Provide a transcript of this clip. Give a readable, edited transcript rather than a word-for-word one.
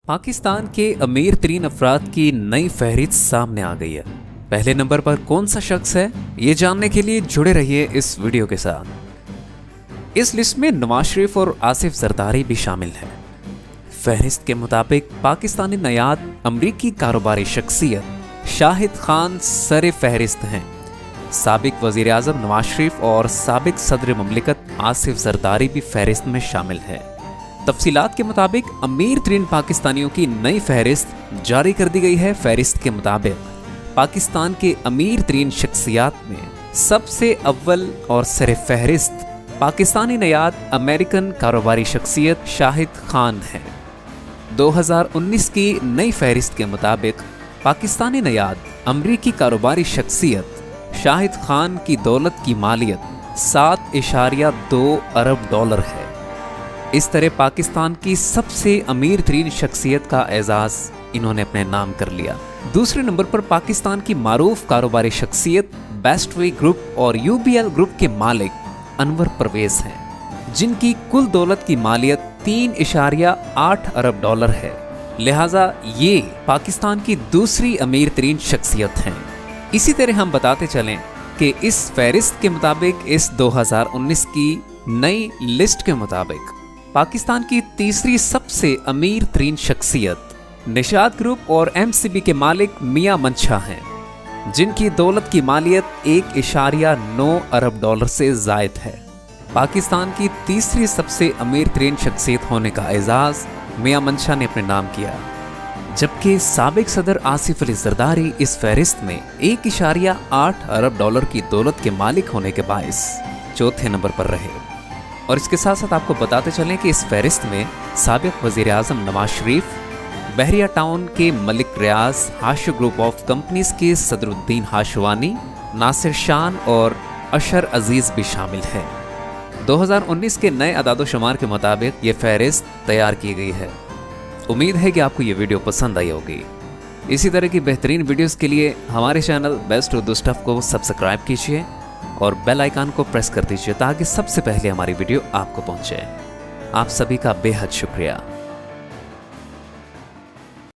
पाकिस्तान के अमीर तरीन अफराद की नई फहरिस्त सामने आ गई है। पहले नंबर पर कौन सा शख्स है, ये जानने के लिए जुड़े रहिए इस वीडियो के साथ। इस लिस्ट में नवाज शरीफ और आसिफ जरदारी भी शामिल हैं। फहरिस्त के मुताबिक पाकिस्तानी नयाद अमरीकी कारोबारी शख्सियत शाहिद खान सर फहरिस्त हैं। साबिक वजीर आज़म नवाज शरीफ और साबिक सदर ममलिकत आसिफ जरदारी भी फहरिस्त में शामिल है। तफसीलात के मुताबिक अमीर तरीन पाकिस्तानियों की नई फहरिस्त जारी कर दी गई है। फहरिस्त के मुताबिक पाकिस्तान के अमीर तरीन शख्सियात में सबसे अव्वल और सर फहरिस्त पाकिस्तानी नयाद अमेरिकन कारोबारी शख्सियत शाहिद खान है। 2019 की नई फहरिस्त के मुताबिक पाकिस्तानी नयाद अमरीकी कारोबारी शख्सियत शाहिद खान की दौलत की मालियत 7.2 अरब डॉलर है। इस तरह पाकिस्तान की सबसे अमीर तरीन शख्सियत का एजाज इन्होंने अपने नाम कर लिया। दूसरे नंबर पर पाकिस्तान की मारूफ कारोबारी शख्सियत बेस्टवे ग्रुप और UBL ग्रुप के मालिक अनवर परवेज हैं, जिनकी कुल दौलत की मालियत 3.8 अरब डॉलर है। लिहाजा ये पाकिस्तान की दूसरी अमीर तरीन शख्सियत हैं। इसी तरह हम बताते चलें कि इस फहरिस्त के मुताबिक इस 2019 की नई लिस्ट के मुताबिक पाकिस्तान की तीसरी सबसे अमीर तरीन शख्सियत निशात ग्रुप और MCB के मालिक मियां मंशा हैं, जिनकी दौलत की मालियत 1.9 अरब डॉलर से जायद है। पाकिस्तान की तीसरी सबसे अमीर तरीन शख्सियत होने का एजाज मियां मंशा ने अपने नाम किया, जबकि साबिक सदर आसिफ अली जरदारी इस फहरिस्त में 1.8 अरब डॉलर की दौलत के मालिक होने के बायस चौथे नंबर पर रहे। और इसके साथ साथ आपको बताते चलें कि इस फहरिस्त में साबिक वजीर आज़म नवाज शरीफ, बहरिया टाउन के मलिक रियाज, हाशो ग्रुप ऑफ कंपनीज के सदरुद्दीन हाशवानी, नासिर शान और अशर अजीज भी शामिल हैं। 2019 के नए अदाद-ओ-शुमार के मुताबिक ये फहरिस्त तैयार की गई है। उम्मीद है कि आपको ये वीडियो पसंद आई होगी। इसी तरह की बेहतरीन वीडियोस के लिए हमारे चैनल बेस्ट उर्दू स्टफ को सब्सक्राइब कीजिए और बेल आइकन को प्रेस कर दीजिए ताकि सबसे पहले हमारी वीडियो आपको पहुंचे। आप सभी का बेहद शुक्रिया।